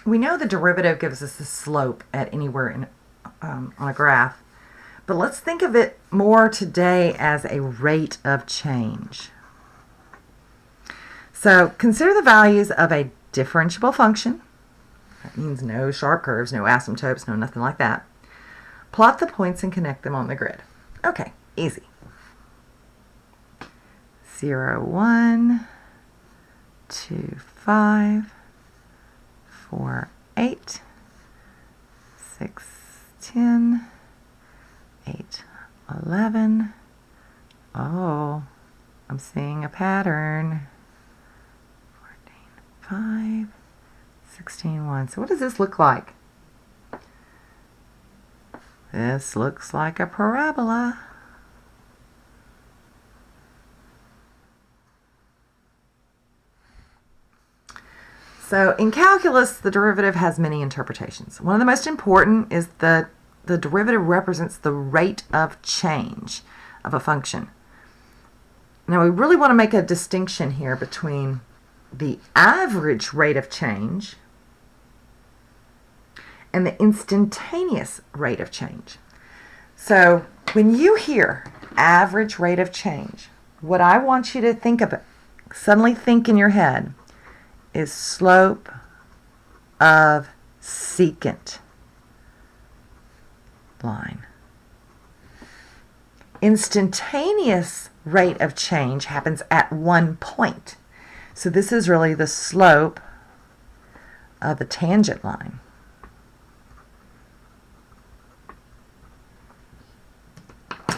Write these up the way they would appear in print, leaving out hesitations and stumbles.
We know the derivative gives us the slope at anywhere on a graph, but let's think of it more today as a rate of change. So consider the values of a differentiable function. That means no sharp curves, no asymptotes, no nothing like that. Plot the points and connect them on the grid. Okay, easy. 0, 1, 2, 5, 4, 8, 6, 10, 8, 11. Oh, I'm seeing a pattern. 14, 5, 16, 1. So what does this look like? This looks like a parabola. So in calculus, the derivative has many interpretations. One of the most important is the derivative represents the rate of change of a function. Now we really want to make a distinction here between the average rate of change and the instantaneous rate of change. So when you hear average rate of change, what I want you to think of, suddenly think in your head, is slope of secant line. Instantaneous rate of change happens at one point. So this is really the slope of the tangent line.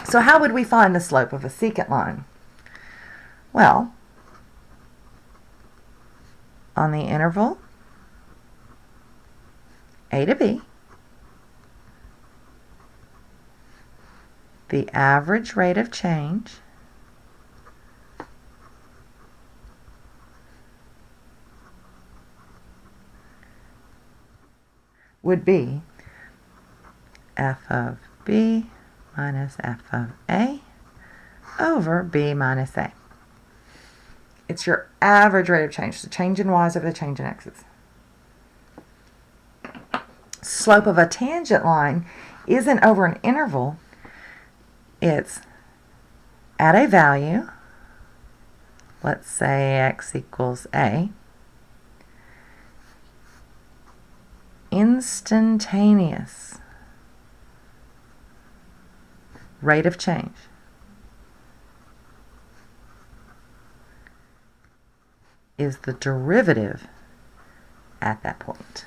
So how would we find the slope of a secant line? Well, on the interval a to b, the average rate of change would be f of b minus f of a over b minus a. It's your average rate of change, the change in y's over the change in x's. Slope of a tangent line isn't over an interval. It's at a value, let's say x equals a, instantaneous rate of change is the derivative at that point.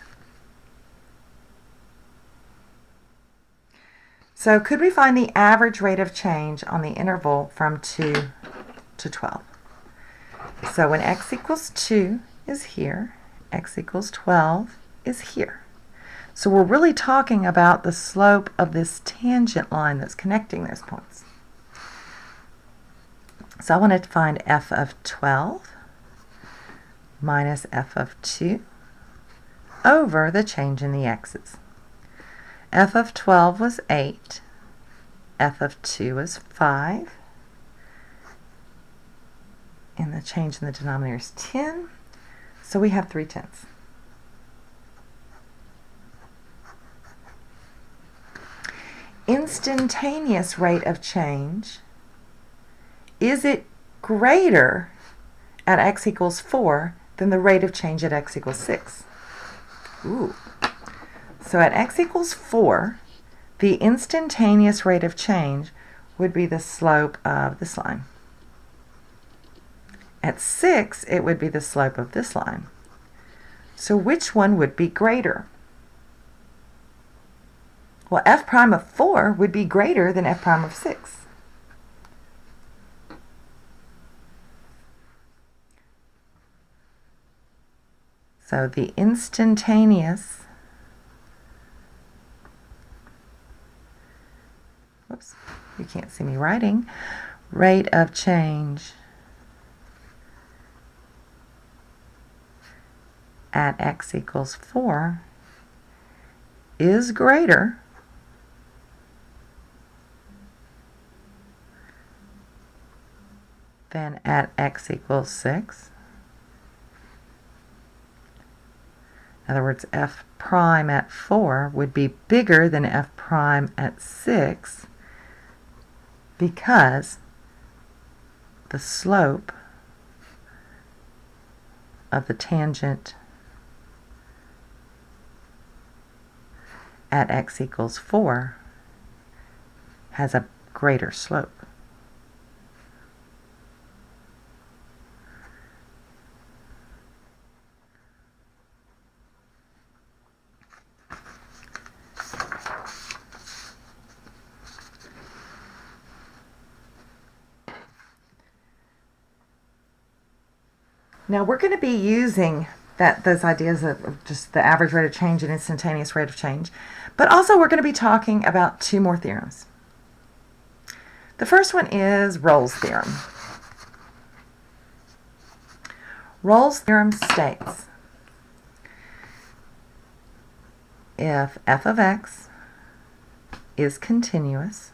So could we find the average rate of change on the interval from 2 to 12? So when x equals 2 is here, x equals 12 is here. So we're really talking about the slope of this tangent line that's connecting those points. So I wanted to find f of 12 minus f of 2 over the change in the x's. F of 12 was 8, f of 2 was 5, and the change in the denominator is 10, so we have 3/10. Instantaneous rate of change, is it greater at x equals 4 than the rate of change at x equals 6? Ooh. So at x equals 4, the instantaneous rate of change would be the slope of this line. At 6, it would be the slope of this line. So which one would be greater? Well, f prime of 4 would be greater than f prime of 6. So the instantaneous, whoops, you can't see me writing, rate of change at x equals 4 is greater than at x equals 6. In other words, f prime at 4 would be bigger than f prime at 6 because the slope of the tangent at x equals 4 has a greater slope. Now we're going to be using those ideas of just the average rate of change and instantaneous rate of change, but also we're going to be talking about two more theorems. The first one is Rolle's theorem. Rolle's theorem states if f of x is continuous,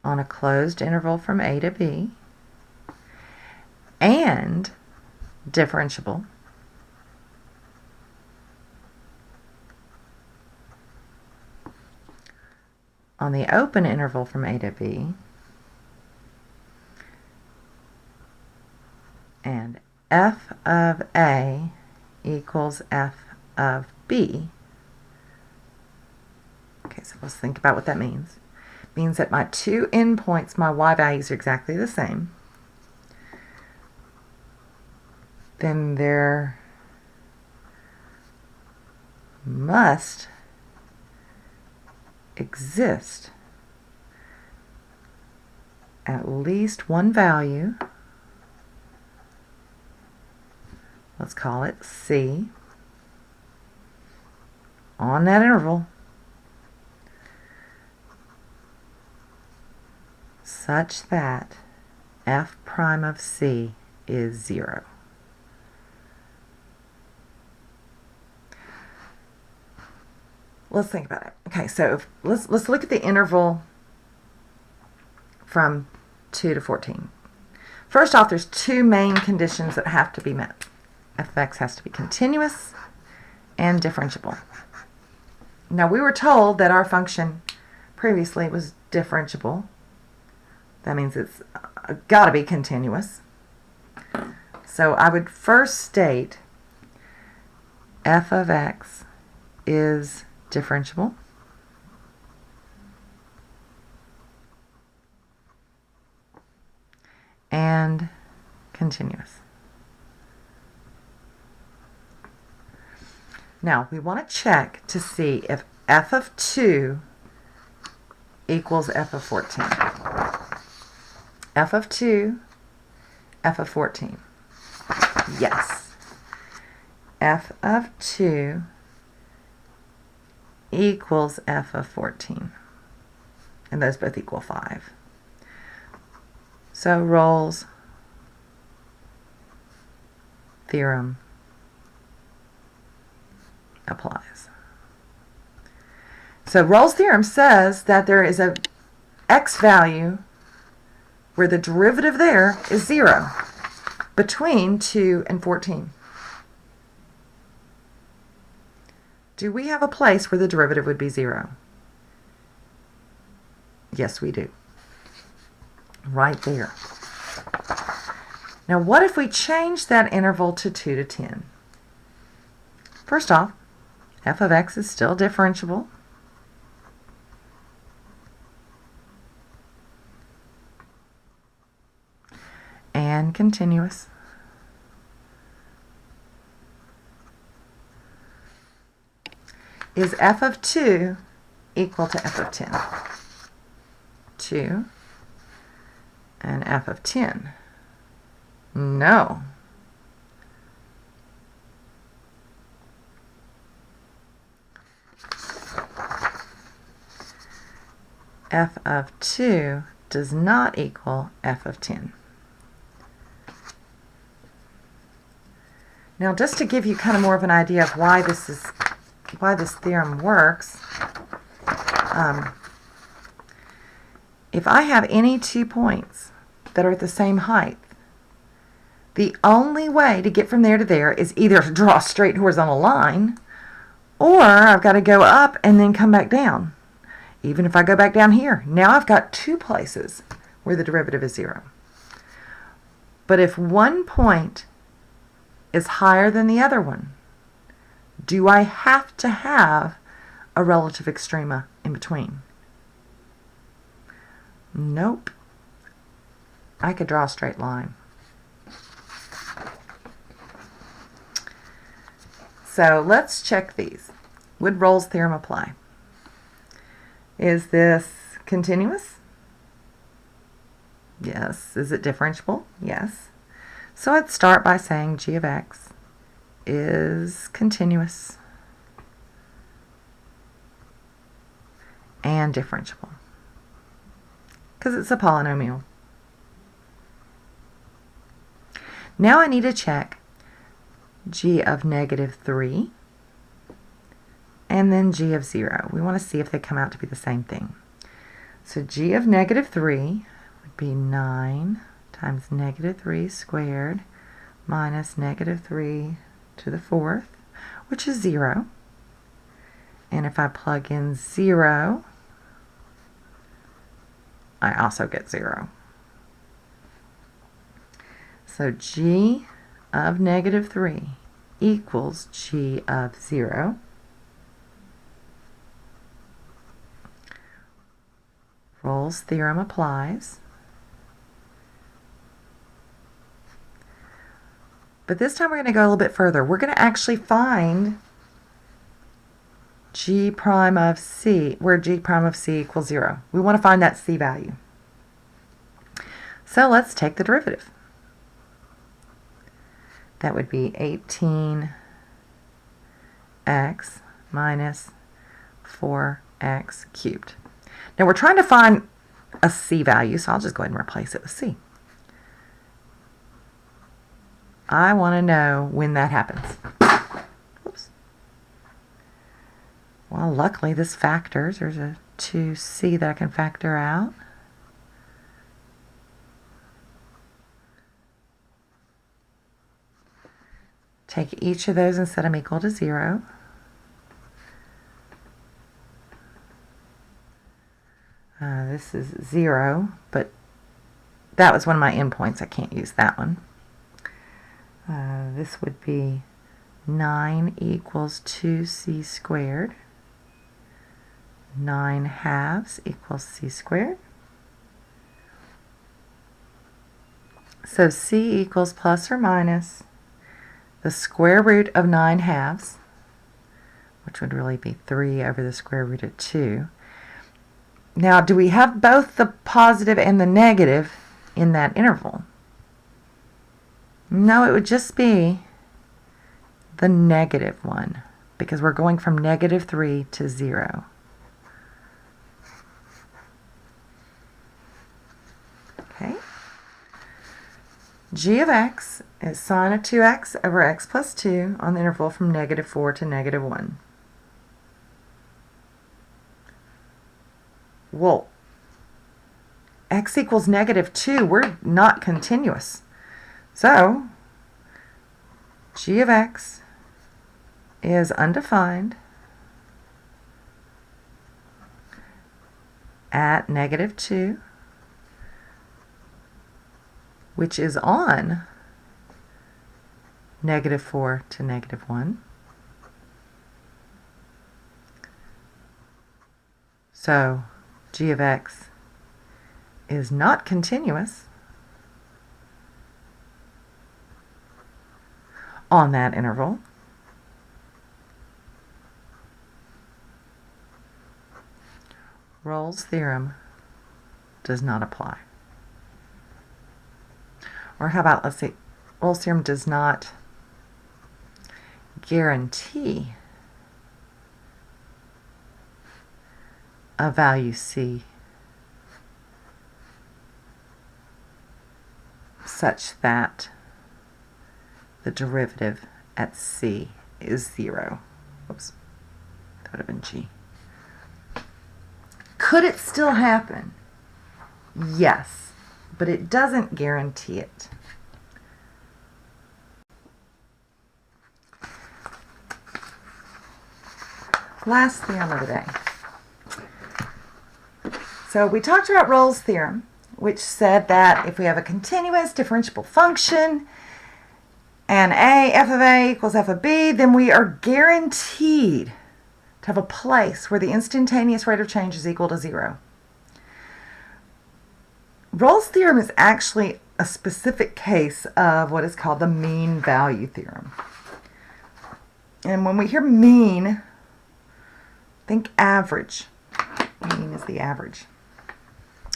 on a closed interval from a to b, and differentiable, on the open interval from a to b, and f of a equals f of b. Okay, so let's think about what that means. It means that my two endpoints, my y values are exactly the same. Then there must exist at least one value, let's call it c, on that interval such that f prime of c is 0. Let's think about it. Okay, so let's look at the interval from 2 to 14. First off, there's two main conditions that have to be met. f of x has to be continuous and differentiable. Now, we were told that our function previously was differentiable. That means it's got to be continuous. So I would first state f of x is differentiable, and continuous. Now we want to check to see if f of 2 equals f of 14. F of 2, f of 14. Yes. F of 2 equals f of 14. And those both equal 5. So Rolle's theorem applies. So Rolle's theorem says that there is a x value where the derivative there is 0 between 2 and 14. Do we have a place where the derivative would be 0? Yes, we do. Right there. Now, what if we change that interval to 2 to 10? First off, f of x is still differentiable. And continuous. Is f of 2 equal to f of 10? 2 and f of 10. No. F of 2 does not equal f of 10. Now, just to give you kind of more of an idea of why this theorem works, if I have any 2 points that are at the same height, The only way to get from there to there is either to draw a straight horizontal line, or I've got to go up and then come back down. Even if I go back down here, now I've got two places where the derivative is 0. But if one point is higher than the other one, do I have to have a relative extrema in between? Nope. I could draw a straight line. So let's check these. Would Rolle's theorem apply? Is this continuous? Yes. Is it differentiable? Yes. So I'd start by saying g of x is continuous and differentiable because it's a polynomial. Now I need to check g of -3 and then g of 0. We want to see if they come out to be the same thing. So g of -3 would be 9 times -3 squared minus -3 to the 4th, which is 0. And if I plug in 0, I also get 0. So g of -3 equals g of 0. Rolle's theorem applies. But this time we're going to go a little bit further. We're going to actually find g prime of c, where g prime of c equals 0. We want to find that c value. So let's take the derivative. That would be 18x minus 4x cubed. Now we're trying to find a c value, so I'll just go ahead and replace it with c. I want to know when that happens. Oops. Well, luckily this factors. There's a 2c that I can factor out. Take each of those and set them equal to 0. This is 0, but that was one of my endpoints. I can't use that one. This would be 9 equals 2c squared. 9 halves equals c squared. So c equals plus or minus the square root of 9 halves, which would really be 3 over the square root of 2. Now, do we have both the positive and the negative in that interval? No, it would just be the negative one, because we're going from -3 to 0. Okay. G of x is sine of 2x over x plus 2 on the interval from -4 to -1. Well, x equals -2. We're not continuous. So, g of x is undefined at -2, which is on -4 to -1. So, g of x is not continuous on that interval. Rolle's theorem does not apply. Or how about, let's say, Rolle's theorem does not guarantee a value c such that the derivative at c is 0. Oops, that would have been g. Could it still happen? Yes, but it doesn't guarantee it. Last theorem of the day. So we talked about Rolle's theorem, which said that if we have a continuous differentiable function and f of a equals f of b, then we are guaranteed to have a place where the instantaneous rate of change is equal to 0. Rolle's theorem is actually a specific case of what is called the mean value theorem. And when we hear mean, think average. Mean is the average.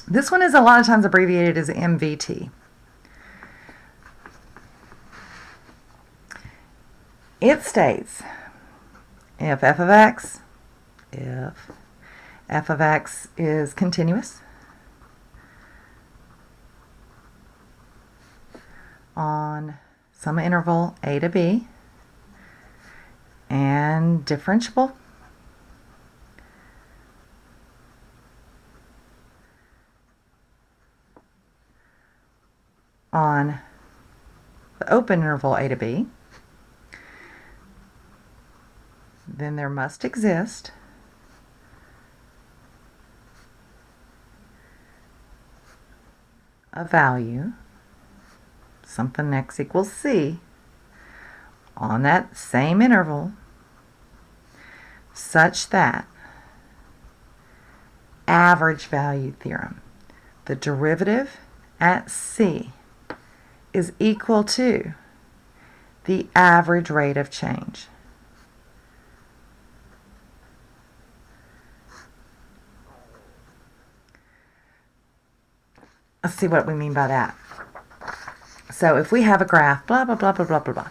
This one is a lot of times abbreviated as MVT. It states if f of x is continuous on some interval a to b and differentiable on the open interval a to b, then there must exist a value, something x equals c, on that same interval such that average value theorem, the derivative at c, is equal to the average rate of change. Let's see what we mean by that. So if we have a graph, blah, blah, blah, blah, blah, blah, blah,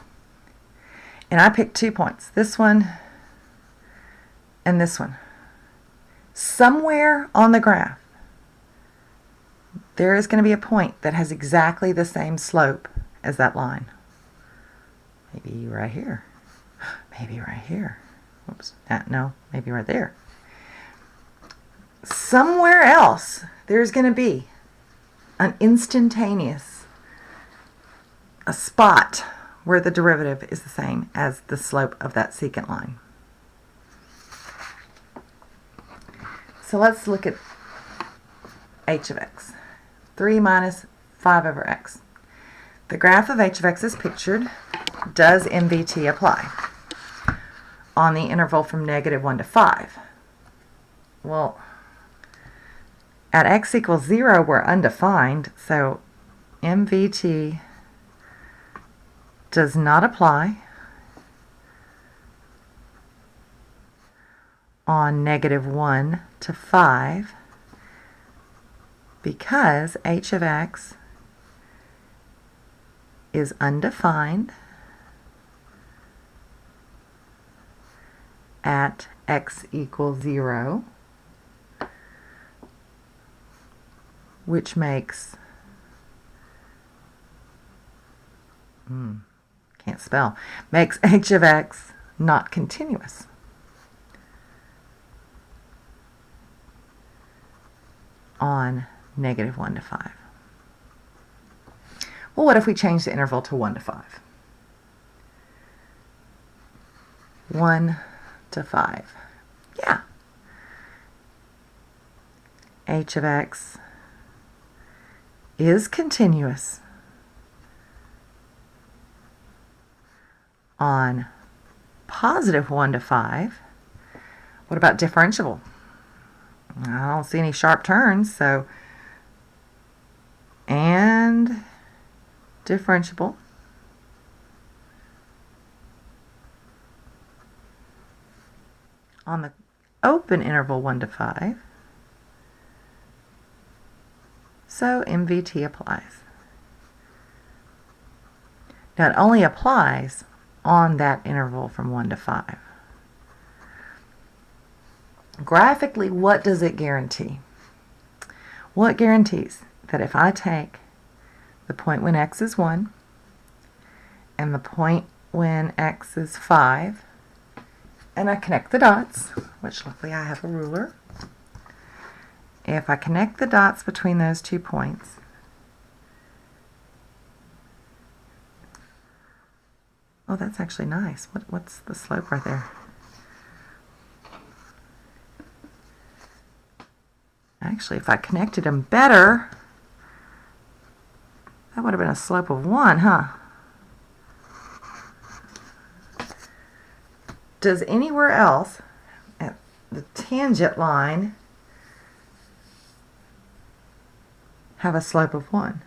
and I pick 2 points, this one and this one, somewhere on the graph, there is going to be a point that has exactly the same slope as that line. Maybe right here. Maybe right here. Oops. No, maybe right there. Somewhere else, there's going to be an instantaneous, a spot where the derivative is the same as the slope of that secant line. So let's look at h of x. 3 minus 5 over x. The graph of h of x is pictured. Does MVT apply on the interval from -1 to 5? Well, at x equals 0, we're undefined, so MVT does not apply on -1 to 5 because h of x is undefined at x equals 0, which makes, can't spell, makes h of x not continuous. On -1 to 5. Well, what if we change the interval to 1 to 5? 1 to 5. Yeah. H of x is continuous on +1 to 5. What about differentiable? I don't see any sharp turns, so, and differentiable on the open interval 1 to 5, so MVT applies. Now it only applies on that interval from 1 to 5. Graphically, what does it guarantee? Well, it guarantees that if I take the point when x is 1 and the point when x is 5, and I connect the dots, which luckily I have a ruler. If I connect the dots between those 2 points, oh, that's actually nice. What's the slope right there? Actually, if I connected them better, that would have been a slope of 1, huh? Does anywhere else at the tangent line have a slope of 1?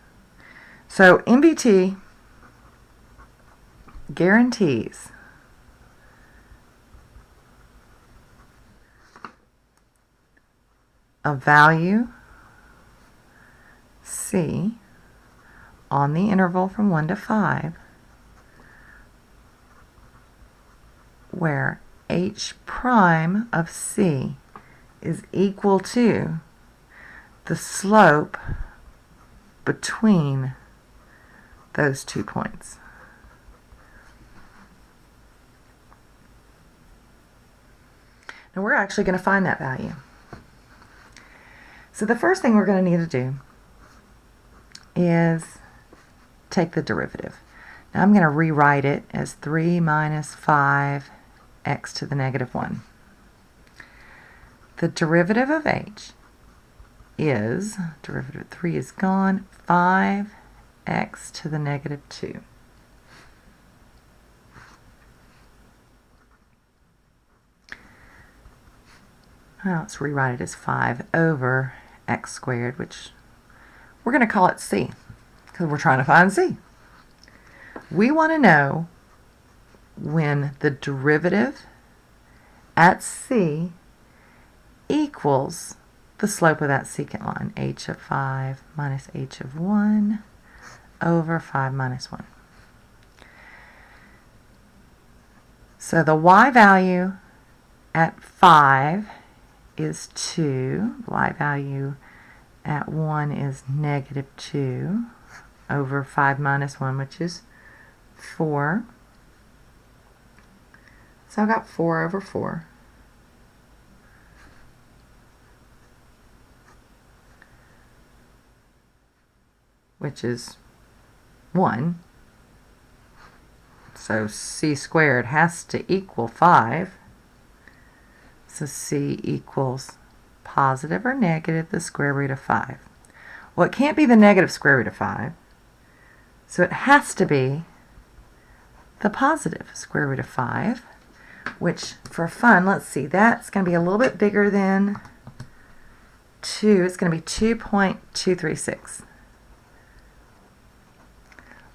So MBT guarantees a value C on the interval from 1 to 5 where h prime of C is equal to the slope between those 2 points. Now we're actually going to find that value. So the first thing we're going to need to do is take the derivative. Now I'm going to rewrite it as 3 minus 5x to the negative 1. The derivative of h is, derivative of 3 is gone, 5x to the negative 2. Now let's rewrite it as 5 over x squared, which we're going to call it c, because we're trying to find c. We want to know when the derivative at c equals the slope of that secant line, h of 5 minus h of 1 over 5 minus 1. So the y value at 5 is 2. The y value at 1 is negative 2 over 5 minus 1, which is 4. So I got 4 over 4. Which is 1. So c squared has to equal 5. So c equals positive or negative the square root of 5. Well, it can't be the negative square root of 5. So it has to be the positive square root of 5, which for fun, let's see, that's going to be a little bit bigger than 2. It's going to be 2.236.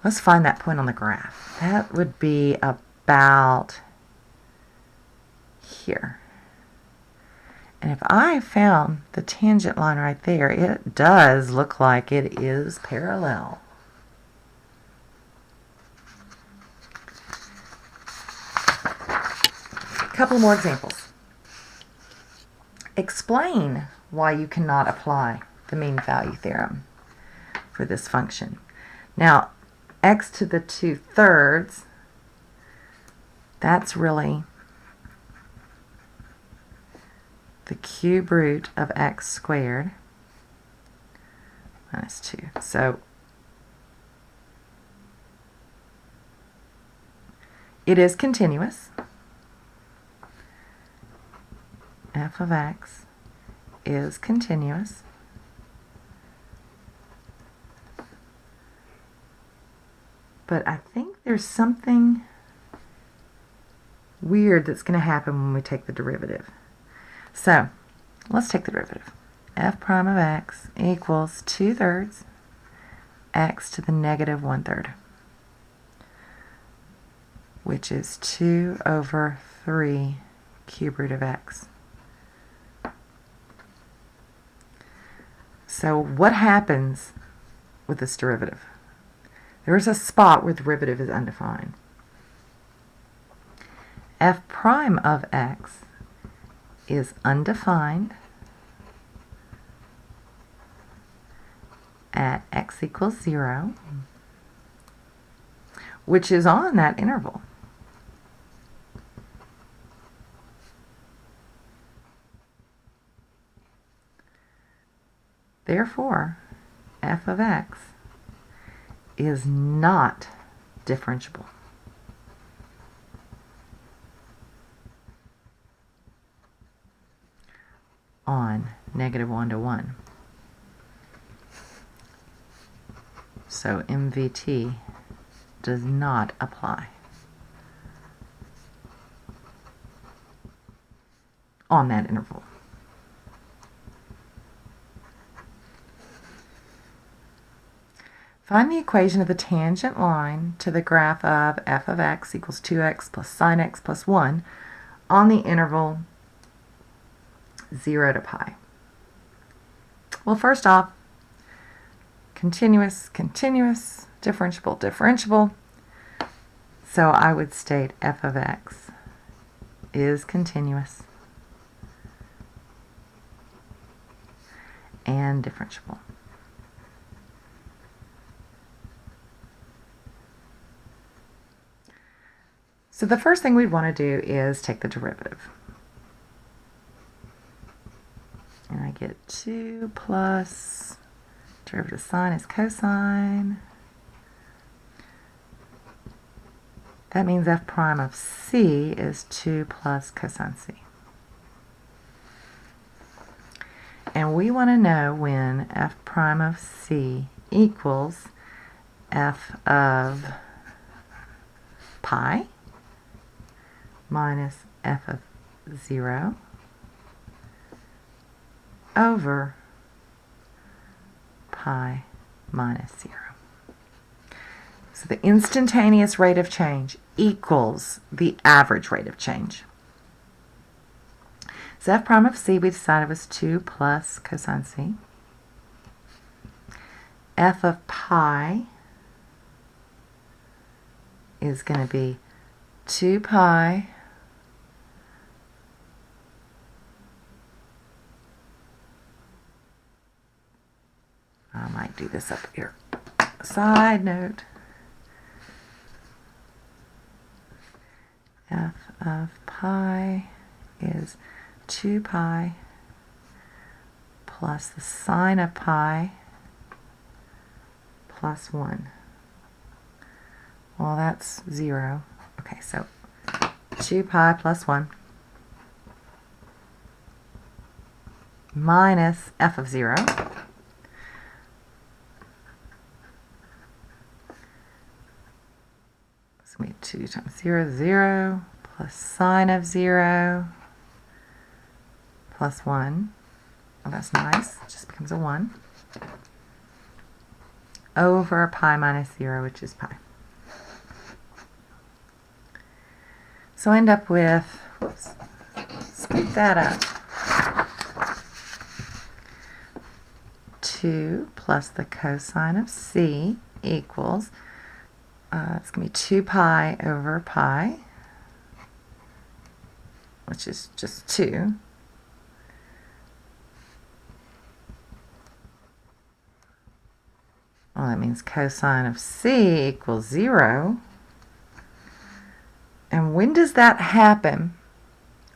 Let's find that point on the graph. That would be about here. And if I found the tangent line right there, it does look like it is parallel. A couple more examples. Explain why you cannot apply the mean value theorem for this function. Now, x to the 2/3, that's really the cube root of x squared minus 2. So it is continuous. F of x is continuous. But I think there's something weird that's going to happen when we take the derivative. So let's take the derivative. F prime of x equals 2/3 x to the negative 1/3, which is 2 over 3 cube root of x. So what happens with this derivative? There's a spot where the derivative is undefined. F prime of x is undefined at x equals 0, which is on that interval. Therefore, f of x is not differentiable. On negative 1 to 1. So MVT does not apply on that interval. Find the equation of the tangent line to the graph of f of x equals 2x plus sine x plus 1 on the interval 0 to pi. Well, first off, continuous, continuous, differentiable, differentiable. So I would state f of x is continuous and differentiable. So the first thing we'd want to do is take the derivative. And I get 2 plus derivative of sine is cosine. That means f prime of c is 2 plus cosine c. And we want to know when f prime of c equals f of pi minus f of 0 over pi minus 0. So the instantaneous rate of change equals the average rate of change. So f prime of c we decided was 2 plus cosine c. F of pi is going to be 2 pi I might do this up here. Side note. F of pi is 2 pi plus the sine of pi plus 1. Well, that's 0. Okay, so 2 pi plus 1 minus f of 0. So we have 2 times 0 is 0 plus sine of 0 plus 1. Oh, that's nice. It just becomes a 1 over pi minus 0, which is pi. So I end up with, whoops, scoop that up, 2 plus the cosine of c equals, it's going to be 2 pi over pi, which is just 2. Well, that means cosine of c equals 0. And when does that happen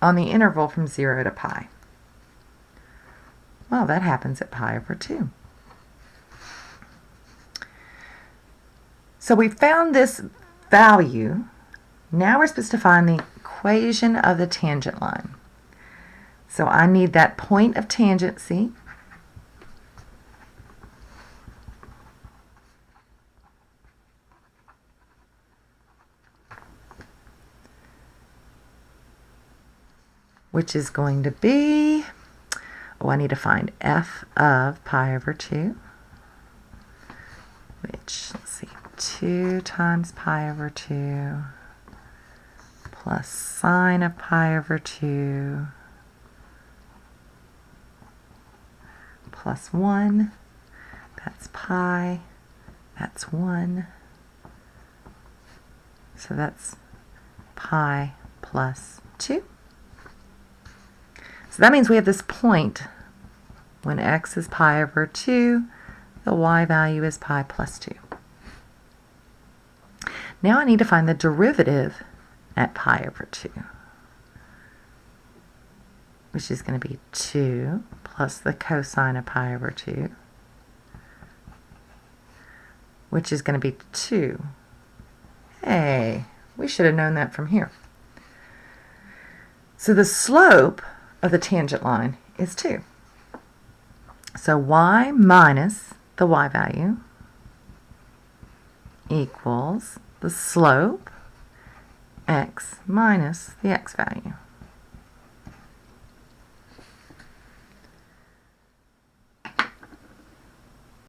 on the interval from 0 to pi? Well, that happens at pi over 2. So we found this value. Now we're supposed to find the equation of the tangent line. So I need that point of tangency. Which is going to be, I need to find f of pi over 2, which, let's see, 2 times pi over 2 plus sine of pi over 2 plus 1, that's pi, that's 1, so that's pi plus 2. So that means we have this point when x is pi over 2, the y value is pi plus 2. Now I need to find the derivative at pi over 2, which is going to be 2 plus the cosine of pi over 2, which is going to be 2. Hey, we should have known that from here. So the slope of the tangent line is 2. So y minus the y value equals the slope x minus the x value.